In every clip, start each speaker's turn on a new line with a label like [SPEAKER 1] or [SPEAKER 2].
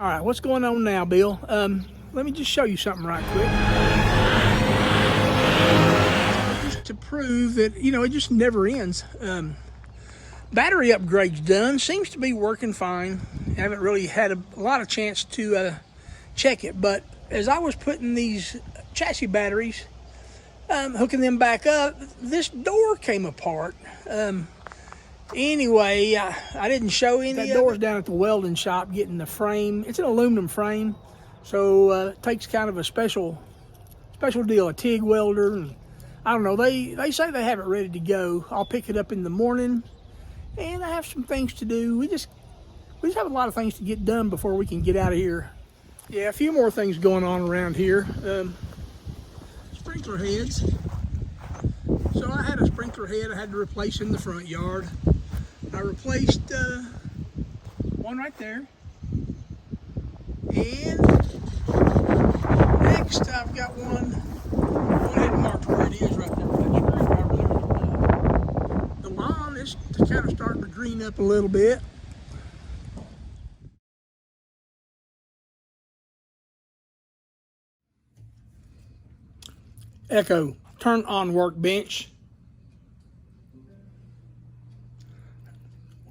[SPEAKER 1] All right, what's going on now, Bill? Let me just show you something right quick. Just to prove that, it just never ends. Battery upgrade's done. Seems to be working fine. Haven't really had a lot of chance to check it, but as I was putting these chassis batteries, hooking them back up, this door came apart. Anyway, I didn't show any. That door's down at the welding shop getting the frame. It's an aluminum frame, so it takes kind of a special deal, a TIG welder. And I don't know, they say they have it ready to go. I'll pick it up in the morning, and I have some things to do. We just have a lot of things to get done before we can get out of here. Yeah, a few more things going on around here. Sprinkler heads. So I had a sprinkler head I had to replace in the front yard. I replaced one right there. And next I've got one ahead and marked where it is right there. That screwdriver there. The lawn is kind of starting to green up a little bit. Echo, turn on workbench.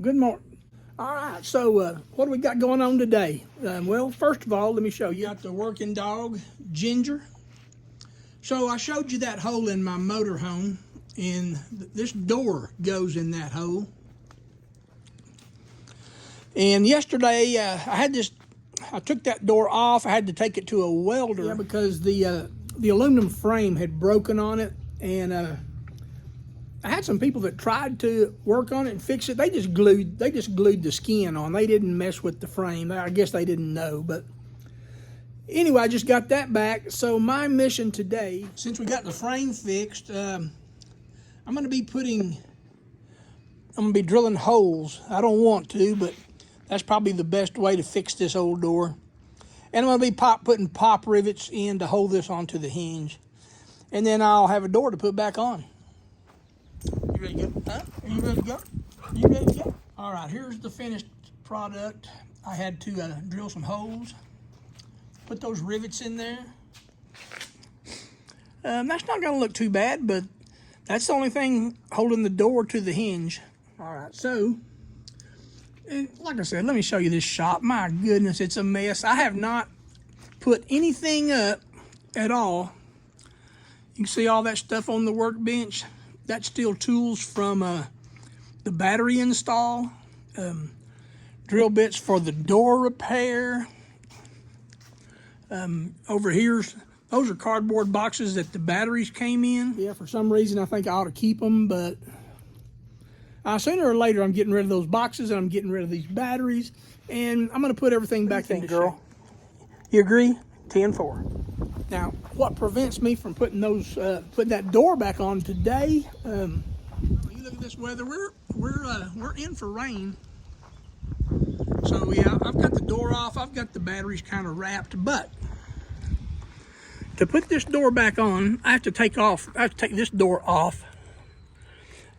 [SPEAKER 1] Good morning. All right, so what do we got going on today? Well, first of all, let me show you. Got the working dog, Ginger. So I showed you that hole in my motorhome, and this door goes in that hole. And yesterday, I took that door off. I had to take it to a welder because the aluminum frame had broken on it, and I had some people that tried to work on it and fix it. They just glued the skin on. They didn't mess with the frame. I guess they didn't know, but anyway, I just got that back. So my mission today, since we got the frame fixed, I'm gonna be drilling holes. I don't want to, but that's probably the best way to fix this old door. And I'm gonna be putting pop rivets in to hold this onto the hinge. And then I'll have a door to put back on. You ready to go? Huh? Are you ready to go? Are you ready to go? All right, here's the finished product. I had to drill some holes, put those rivets in there. That's not gonna look too bad, but that's the only thing holding the door to the hinge. All right, so, like I said, let me show you this shop. My goodness, it's a mess. I have not put anything up at all. You can see all that stuff on the workbench. That's still tools from the battery install, drill bits for the door repair. Over here, those are cardboard boxes that the batteries came in. Yeah, for some reason I think I ought to keep them, but sooner or later I'm getting rid of those boxes and I'm getting rid of these batteries, and I'm gonna put everything back in, girl. You agree? 10-4. Now, what prevents me from putting that door back on today? You look at this weather. We're in for rain. So yeah, I've got the door off. I've got the batteries kind of wrapped. But to put this door back on, I have to take this door off,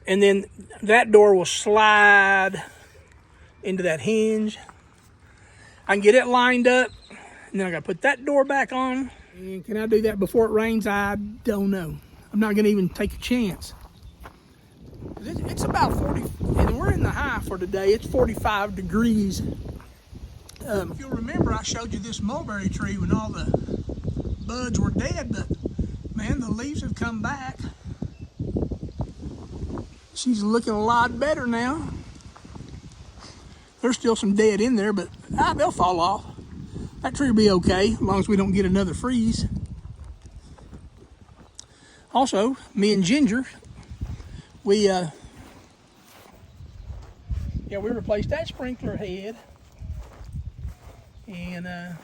[SPEAKER 1] and then that door will slide into that hinge. I can get it lined up, and then I got to put that door back on. And can I do that before it rains? I don't know. I'm not going to even take a chance. It's about 40, and we're in the high for today. It's 45 degrees. If you'll remember, I showed you this mulberry tree when all the buds were dead, but man, the leaves have come back. She's looking a lot better now. There's still some dead in there, but they'll fall off. That tree will be okay, as long as we don't get another freeze. Also, me and Ginger, we replaced that sprinkler head, and a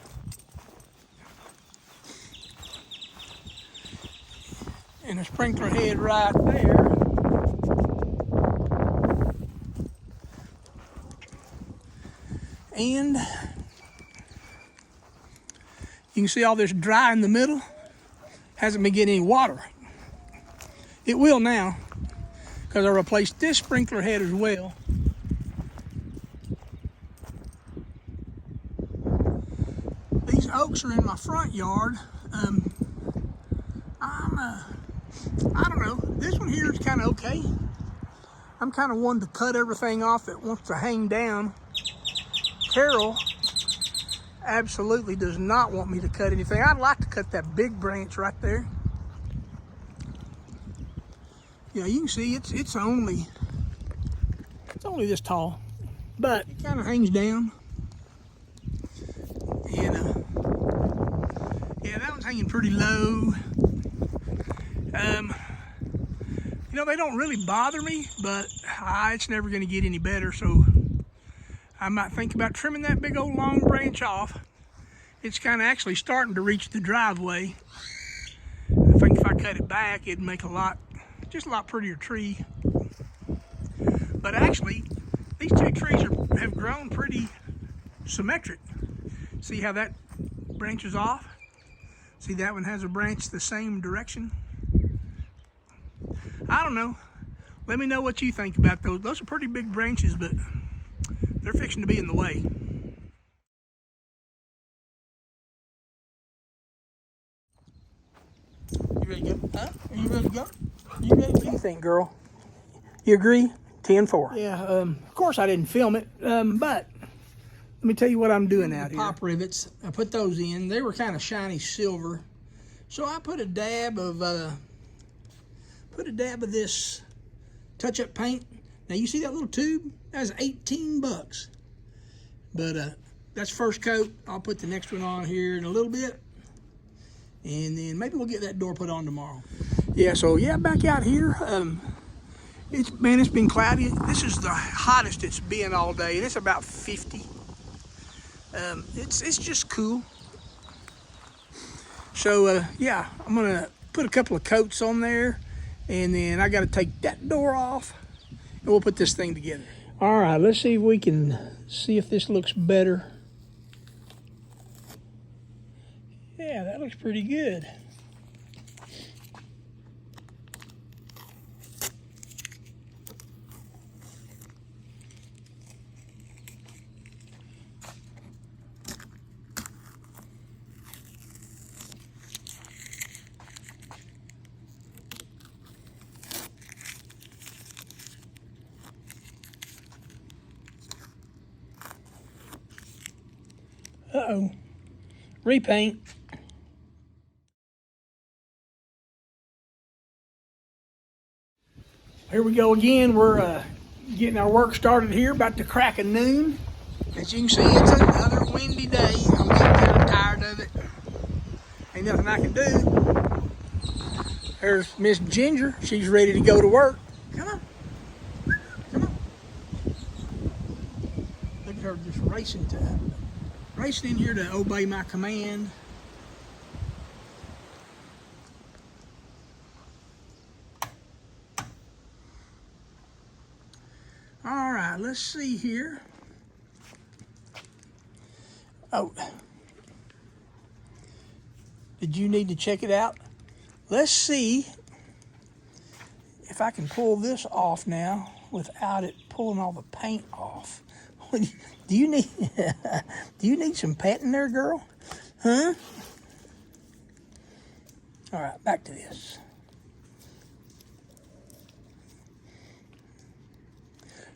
[SPEAKER 1] sprinkler head right there. And you can see all this dry in the middle. Hasn't been getting any water. It will now, because I replaced this sprinkler head as well. these oaks are in my front yard. I don't know. This one here is kind of okay. I'm kind of one to cut everything off that wants to hang down. Carol absolutely does not want me to cut anything. I'd like to cut that big branch right there. Yeah, you can see it's only this tall, but it kind of hangs down. And yeah, that one's hanging pretty low. You know, they don't really bother me, but it's never going to get any better, so I might think about trimming that big old long branch off. It's kind of actually starting to reach the driveway. I think if I cut it back, it'd make just a lot prettier tree. But actually, these two trees have grown pretty symmetric. See how that branches off? See, that one has a branch the same direction. I don't know. Let me know what you think about those. Those are pretty big branches, but they're fixing to be in the way. You ready to go? Huh? Are you ready to go? You ready? What do you think, girl? You agree? 10-4. Yeah, of course I didn't film it, but let me tell you what I'm doing out here. Pop rivets, I put those in. They were kind of shiny silver. So I put a dab of this touch-up paint. Now you see that little tube? That's 18 bucks. But that's first coat. I'll put the next one on here in a little bit. And then maybe we'll get that door put on tomorrow. Yeah, so yeah, back out here. It's been cloudy. This is the hottest it's been all day, and it's about 50. It's just cool. So yeah, I'm gonna put a couple of coats on there, and then I gotta take that door off, and we'll put this thing together. All right, let's see if we can see if this looks better. Yeah, that looks pretty good. Uh-oh. Repaint. Here we go again. We're getting our work started here, about to crack of noon. As you can see, it's another windy day. I'm getting kind of tired of it. Ain't nothing I can do. There's Miss Ginger. She's ready to go to work. Come on. Come on. Look at her just racing in here to obey my command. All right, let's see here. Oh, did you need to check it out? Let's see if I can pull this off now without it pulling all the paint off. Do you need some painting there, girl? Huh? All right, back to this.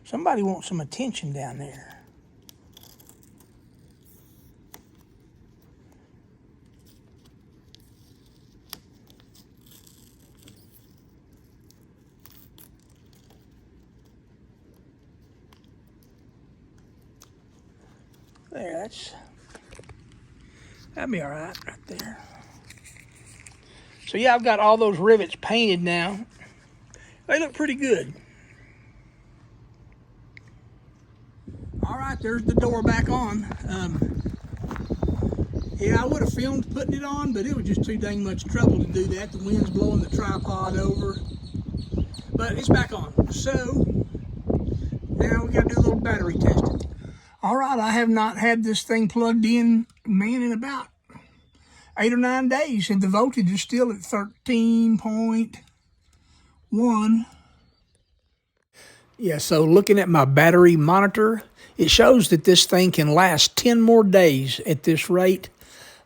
[SPEAKER 1] Somebody wants some attention down there. There, that'd be all right there. So yeah, I've got all those rivets painted now. They look pretty good. All right, there's the door back on. Yeah, I would have filmed putting it on, but it was just too dang much trouble to do that. The wind's blowing the tripod over. But it's back on. So now we got to do a little battery testing. All right, I have not had this thing plugged in, man, in about 8 or 9 days, and the voltage is still at 13.1. Yeah, so looking at my battery monitor, it shows that this thing can last 10 more days at this rate.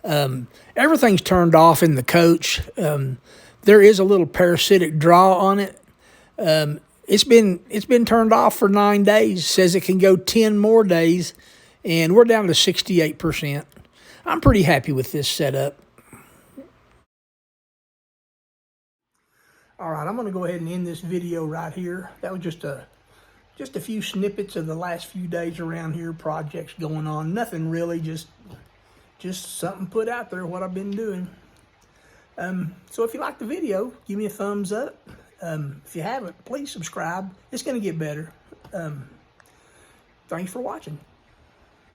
[SPEAKER 1] Everything's turned off in the coach. There is a little parasitic draw on it. It's been turned off for 9 days. Says it can go 10 more days, and we're down to 68%. I'm pretty happy with this setup. All right, I'm going to go ahead and end this video right here. That was just a few snippets of the last few days around here, projects going on. Nothing really, just something put out there, what I've been doing. So if you like the video, give me a thumbs up. If you haven't, please subscribe. It's going to get better. Thanks for watching.